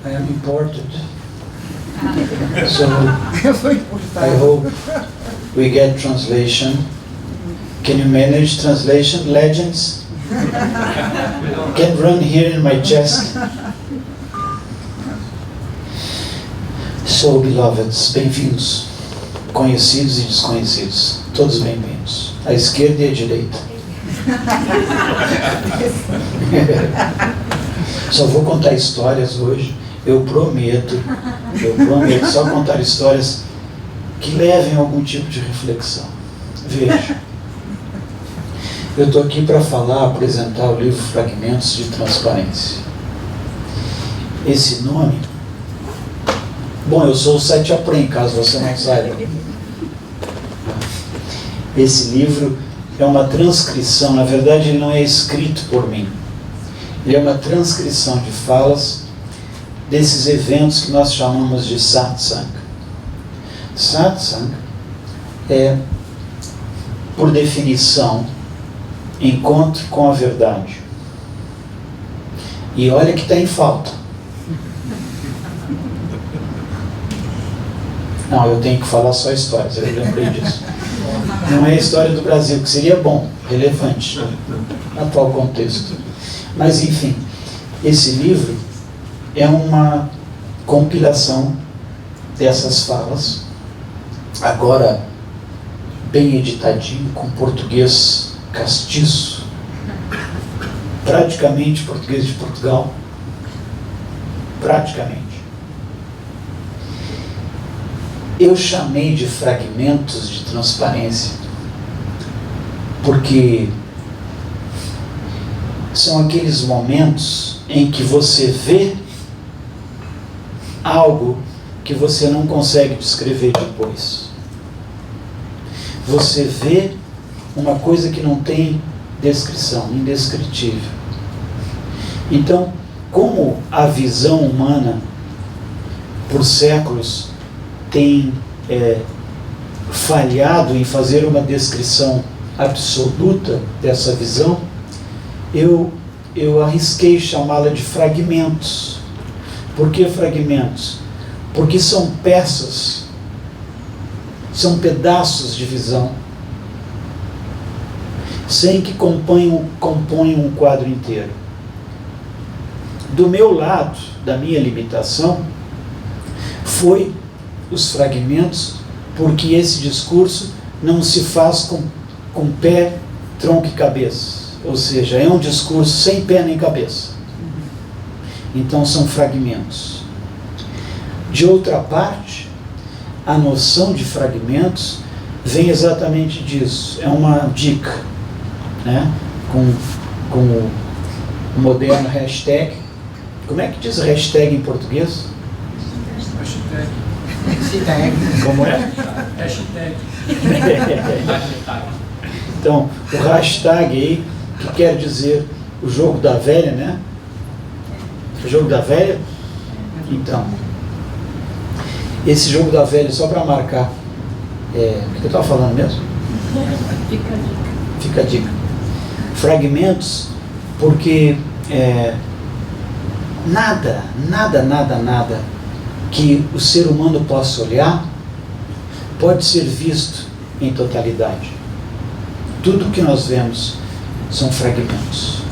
I am imported. So I hope we get translation. Can you manage translation? Legends? Can run here in my chest. So, beloveds, bem-vindos. Conhecidos e desconhecidos. Todos bem-vindos. À esquerda e à direita. Só vou contar histórias hoje. Eu prometo só contar histórias que levem a algum tipo de reflexão. Veja, eu estou aqui para apresentar o livro Fragmentos de Transparência. Esse nome, bom, eu sou o Sete Apren, caso você não saiba. Esse livro é uma transcrição, na verdade ele não é escrito por mim. Ele é uma transcrição de falas desses eventos que nós chamamos de satsang. Satsang é, por definição, encontro com a verdade. E olha que está em falta. Não, eu tenho que falar só histórias, eu lembrei disso. Não é a história do Brasil, que seria bom, relevante, no atual contexto. Mas, enfim, esse livro é uma compilação dessas falas, agora bem editadinho, com português castiço, praticamente português de Portugal, praticamente. Eu chamei de fragmentos de transparência, porque são aqueles momentos em que você vê algo que você não consegue descrever depois. Você vê uma coisa que não tem descrição, indescritível. Então, como a visão humana, por séculos, tem falhado em fazer uma descrição absoluta dessa visão, eu arrisquei chamá-la de fragmentos. Por que fragmentos? Porque são peças, são pedaços de visão, sem que componham um quadro inteiro. Do meu lado, da minha limitação, foi os fragmentos, porque esse discurso não se faz com pé, tronco e cabeça. Ou seja, é um discurso sem pé nem cabeça. Então são fragmentos. De outra parte, a noção de fragmentos vem exatamente disso. É uma dica, né? Com o moderno hashtag. Como é que diz hashtag em português? Hashtag. Como é? Hashtag. Então, o hashtag aí, que quer dizer o jogo da velha, né? O jogo da velha? Então, esse jogo da velha, só para marcar, o que eu estava falando mesmo? Fica a dica. Fica a dica. Fragmentos, porque nada que o ser humano possa olhar pode ser visto em totalidade. Tudo que nós vemos são fragmentos.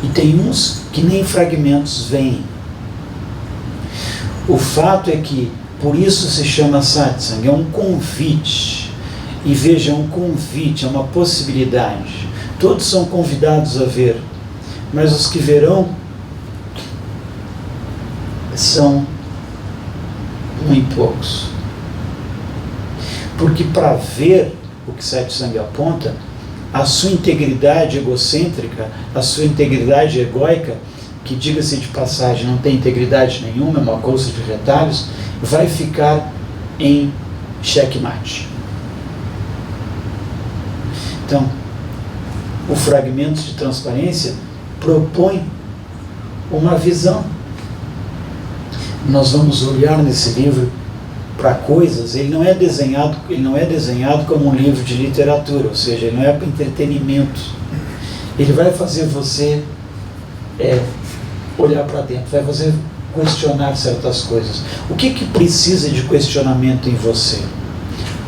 E tem uns que nem fragmentos vêm. O fato é que, por isso se chama satsang, é um convite. E veja, é um convite, é uma possibilidade. Todos são convidados a ver, mas os que verão são muito poucos. Porque para ver o que satsang aponta, a sua integridade egocêntrica, a sua integridade egóica, que, diga-se de passagem, não tem integridade nenhuma, é uma colcha de retalhos, vai ficar em xeque-mate. Então, o fragmento de transparência propõe uma visão. Nós vamos olhar nesse livro para coisas. Ele não é desenhado como um livro de literatura, ou seja, ele não é para entretenimento. Ele vai fazer você olhar para dentro, vai fazer questionar certas coisas. O que precisa de questionamento em você?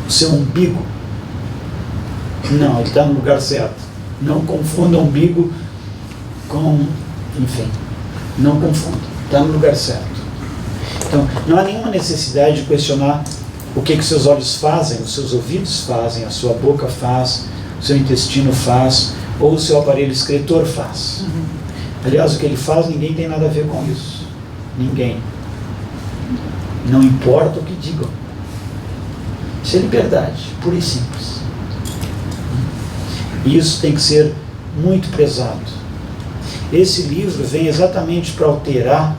O seu umbigo? Não, ele está no lugar certo. Não confunda umbigo com... Enfim, não confunda. Está no lugar certo. Então, não há nenhuma necessidade de questionar o que seus olhos fazem, os seus ouvidos fazem, a sua boca faz, o seu intestino faz, ou o seu aparelho excretor faz. Aliás, o que ele faz, ninguém tem nada a ver com isso. Ninguém. Não importa o que digam. Isso é liberdade, pura e simples. E isso tem que ser muito prezado. Esse livro vem exatamente para alterar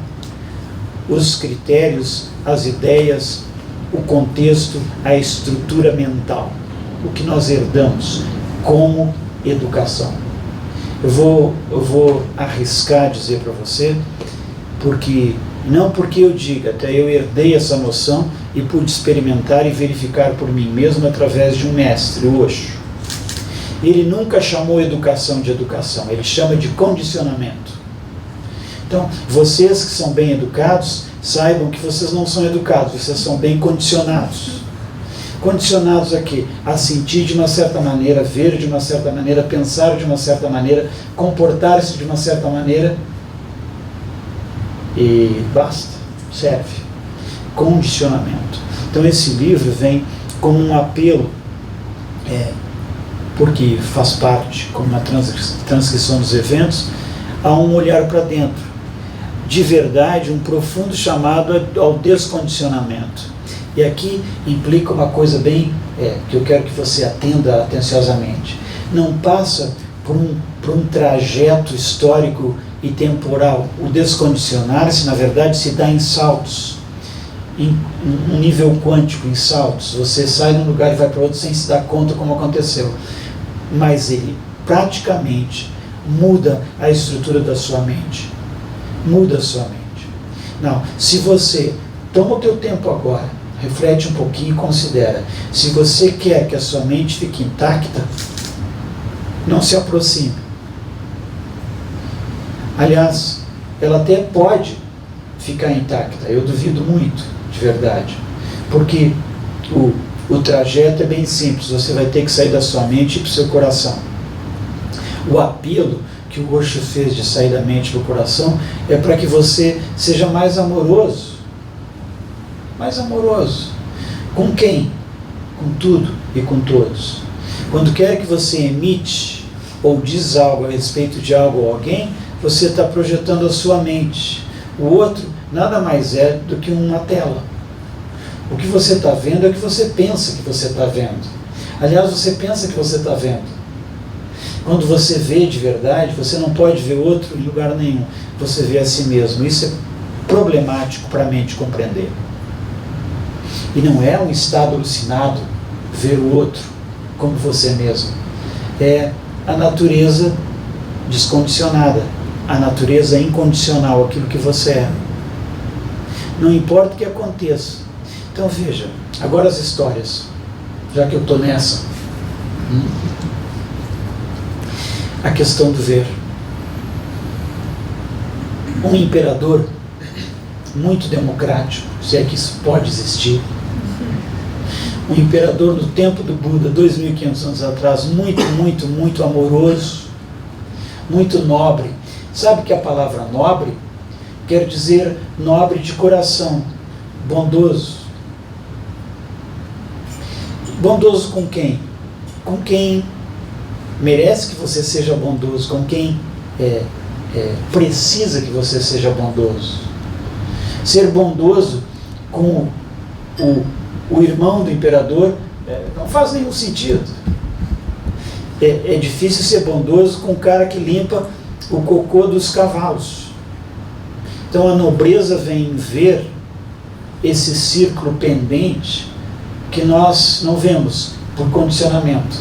os critérios, as ideias, o contexto, a estrutura mental. O que nós herdamos como educação. Eu vou arriscar dizer para você, não porque eu diga, até eu herdei essa noção e pude experimentar e verificar por mim mesmo através de um mestre, o Osho. Ele nunca chamou educação de educação, ele chama de condicionamento. Então, vocês que são bem educados, saibam que vocês não são educados, vocês são bem condicionados. Condicionados a quê? A sentir de uma certa maneira, ver de uma certa maneira, pensar de uma certa maneira, comportar-se de uma certa maneira. E basta, serve. Condicionamento. Então esse livro vem como um apelo, porque faz parte, como uma transcrição dos eventos, a um olhar para dentro. De verdade, um profundo chamado ao descondicionamento. E aqui implica uma coisa bem, que eu quero que você atenda atenciosamente. Não passa por um trajeto histórico e temporal. O descondicionar-se, na verdade, se dá em saltos, em um nível quântico, em saltos. Você sai de um lugar e vai para outro sem se dar conta como aconteceu. Mas ele praticamente muda a estrutura da sua mente. Muda a sua mente. Não, se você toma o teu tempo agora, reflete um pouquinho e considera. Se você quer que a sua mente fique intacta, não se aproxime. Aliás, ela até pode ficar intacta. Eu duvido muito, de verdade. Porque o trajeto é bem simples. Você vai ter que sair da sua mente e para o seu coração. O apelo que o Osho fez de sair da mente para o coração é para que você seja mais amoroso. Mais amoroso. Com quem? Com tudo e com todos. Quando quer que você emite ou diz algo a respeito de algo ou alguém, você está projetando a sua mente. O outro nada mais é do que uma tela. O que você está vendo é o que você pensa que você está vendo. Aliás, você pensa que você está vendo. Quando você vê de verdade, você não pode ver outro em lugar nenhum. Você vê a si mesmo. Isso é problemático para a mente compreender. E não é um estado alucinado ver o outro como você mesmo. É a natureza descondicionada, a natureza incondicional, aquilo que você é. Não importa o que aconteça. Então veja, agora as histórias, já que eu estou nessa. A questão do ver. Um imperador muito democrático, se é que isso pode existir. Um imperador no tempo do Buda, 2.500 anos atrás, muito amoroso, muito nobre. Sabe que a palavra nobre quer dizer nobre de coração, bondoso. Bondoso com quem? Com quem merece que você seja bondoso, com quem precisa que você seja bondoso. Ser bondoso com o irmão do imperador não faz nenhum sentido. É difícil ser bondoso com o cara que limpa o cocô dos cavalos. Então a nobreza vem ver esse círculo pendente que nós não vemos por condicionamento.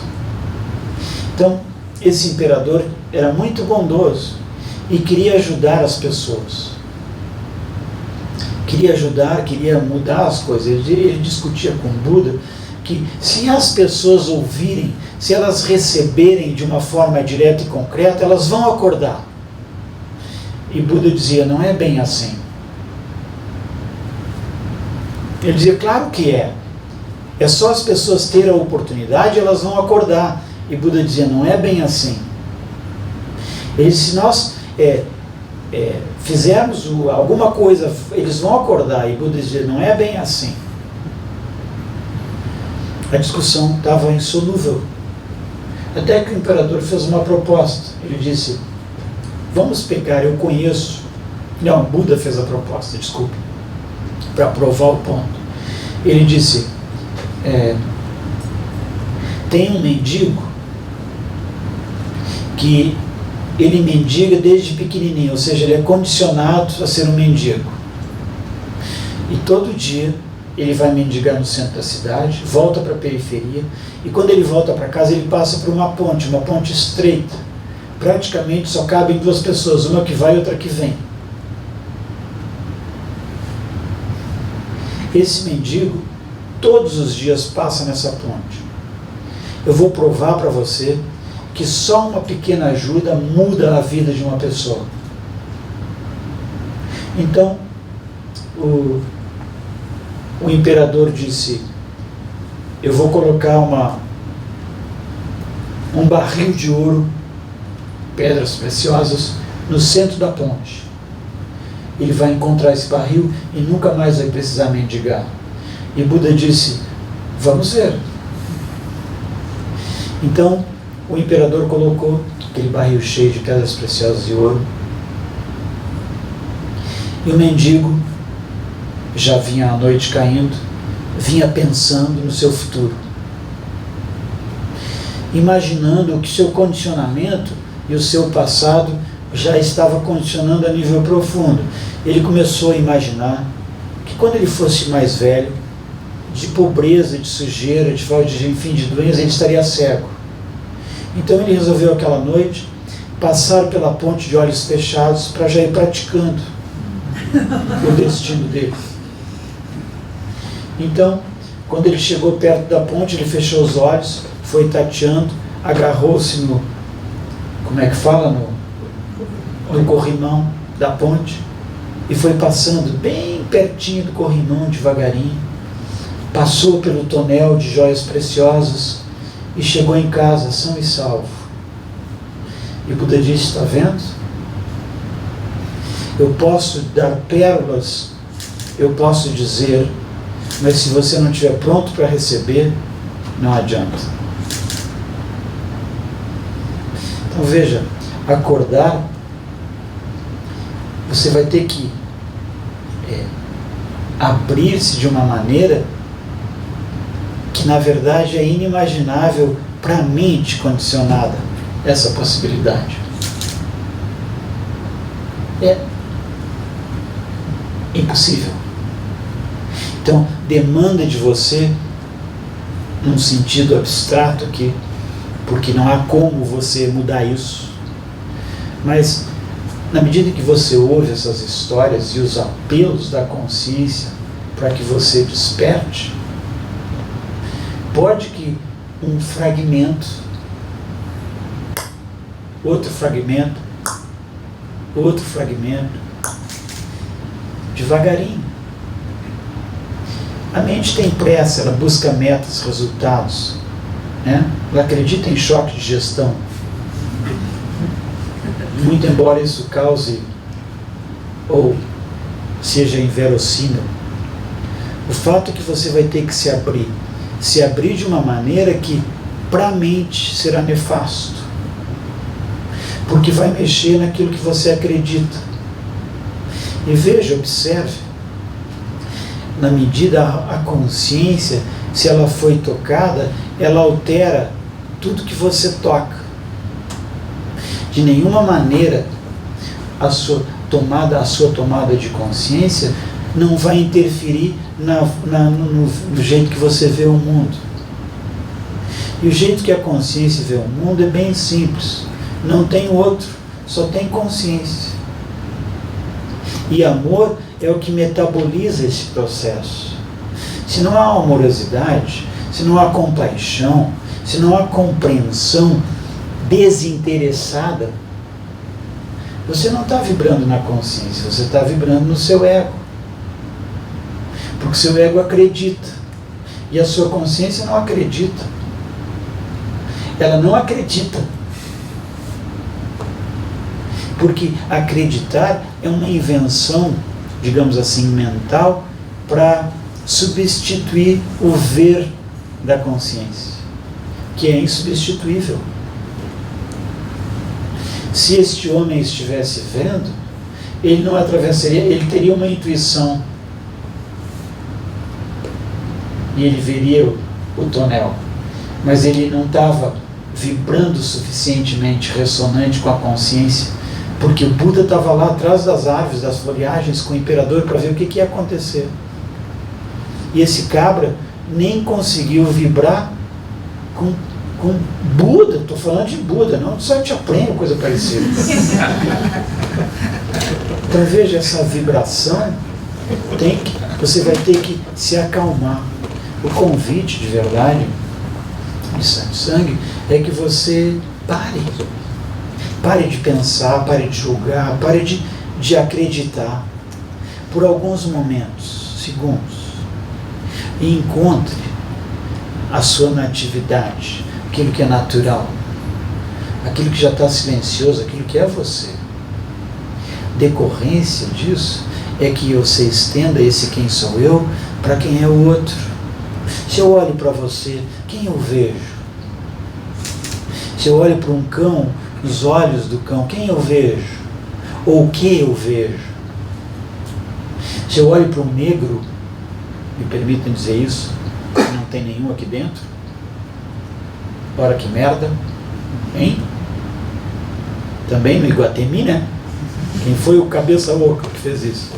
Então esse imperador era muito bondoso e queria ajudar as pessoas. Queria ajudar, queria mudar as coisas. Ele discutia com o Buda que se as pessoas ouvirem, se elas receberem de uma forma direta e concreta, elas vão acordar. E Buda dizia, não é bem assim. Ele dizia, claro que é. É só as pessoas terem a oportunidade, elas vão acordar. E Buda dizia, não é bem assim. Ele disse, se nós fizermos alguma coisa, eles vão acordar. E Buda dizia, não é bem assim. A discussão estava insolúvel. Até que o imperador fez uma proposta. Ele disse, vamos pegar, eu conheço... Não, Buda fez a proposta, desculpe, para provar o ponto. Ele disse, tem um mendigo que ele mendiga desde pequenininho, ou seja, ele é condicionado a ser um mendigo. E todo dia ele vai mendigar no centro da cidade, volta para a periferia, e quando ele volta para casa ele passa por uma ponte estreita. Praticamente só cabem duas pessoas, uma que vai e outra que vem. Esse mendigo todos os dias passa nessa ponte. Eu vou provar para você que só uma pequena ajuda muda a vida de uma pessoa. Então, o imperador disse, eu vou colocar um barril de ouro, pedras preciosas, no centro da ponte. Ele vai encontrar esse barril e nunca mais vai precisar mendigar. E Buda disse, vamos ver. Então, o imperador colocou aquele barril cheio de pedras preciosas e ouro. E o mendigo já vinha a noite caindo, vinha pensando no seu futuro. Imaginando que seu condicionamento e o seu passado já estava condicionando a nível profundo. Ele começou a imaginar que quando ele fosse mais velho, de pobreza, de sujeira, de falta de, enfim, de doença, ele estaria cego. Então ele resolveu aquela noite passar pela ponte de olhos fechados para já ir praticando o destino dele. Então, quando ele chegou perto da ponte, ele fechou os olhos, foi tateando, agarrou-se no, como é que fala, no corrimão da ponte, e foi passando bem pertinho do corrimão, devagarinho, passou pelo tonel de joias preciosas e chegou em casa são e salvo. E Buda disse, está vendo? Eu posso dar pérolas, eu posso dizer, mas se você não estiver pronto para receber, não adianta. Então veja, acordar, você vai ter que abrir-se de uma maneira que na verdade é inimaginável para a mente condicionada essa possibilidade. É impossível. Então, demanda de você, num sentido abstrato aqui, porque não há como você mudar isso, mas na medida que você ouve essas histórias e os apelos da consciência para que você desperte, pode que um fragmento, outro fragmento, devagarinho. A mente tem pressa, ela busca metas, resultados, né? Ela acredita em choque de gestão. Muito embora isso cause ou seja inverossímil, o fato é que você vai ter que se abrir de uma maneira que para a mente será nefasto, porque vai mexer naquilo que você acredita. E veja, observe, na medida a consciência, se ela foi tocada, ela altera tudo que você toca. De nenhuma maneira a sua tomada de consciência não vai interferir no jeito que você vê o mundo. E o jeito que a consciência vê o mundo é bem simples. Não tem outro, só tem consciência. E amor é o que metaboliza esse processo. Se não há amorosidade, se não há compaixão, se não há compreensão desinteressada, você não está vibrando na consciência, você está vibrando no seu ego. Porque seu ego acredita. E a sua consciência não acredita. Ela não acredita. Porque acreditar é uma invenção, digamos assim, mental, para substituir o ver da consciência, que é insubstituível. Se este homem estivesse vendo, ele não atravessaria, ele teria uma intuição e ele veria o tonel, mas ele não estava vibrando suficientemente ressonante com a consciência, porque o Buda estava lá atrás das árvores, das folhagens, com o imperador para ver o que ia acontecer. E esse cabra nem conseguiu vibrar com Buda. Estou falando de Buda, não só te aprendo coisa parecida. Então veja, essa vibração você vai ter que se acalmar. O convite de verdade de Satsang é que você pare de pensar, pare de julgar, pare de acreditar por alguns momentos, segundos, e encontre a sua natividade, aquilo que é natural, aquilo que já está silencioso, aquilo que é você. Decorrência disso é que você estenda esse quem sou eu para quem é o outro. Se eu olho para você, quem eu vejo? Se eu olho para um cão, os olhos do cão, quem eu vejo? Ou o que eu vejo? Se eu olho para um negro, me permitem dizer isso, não tem nenhum aqui dentro? Ora que merda, hein? Também no Iguatemi, né? Quem foi o cabeça louca que fez isso?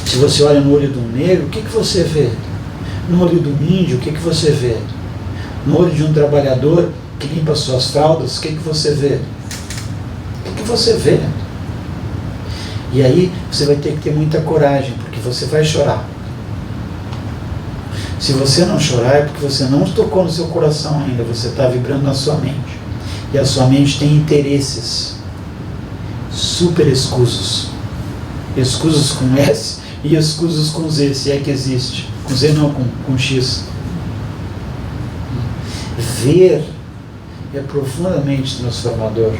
Se você olha no olho de um negro, o que você vê? No olho do índio, o que você vê? No olho de um trabalhador que limpa suas fraldas, o que você vê? O que você vê? E aí você vai ter que ter muita coragem, porque você vai chorar. Se você não chorar é porque você não tocou no seu coração ainda, você está vibrando na sua mente. E a sua mente tem interesses super escusos. Escusos com S e escusos com Z, se é que existe. Com Z não, com X. Ver é profundamente transformador.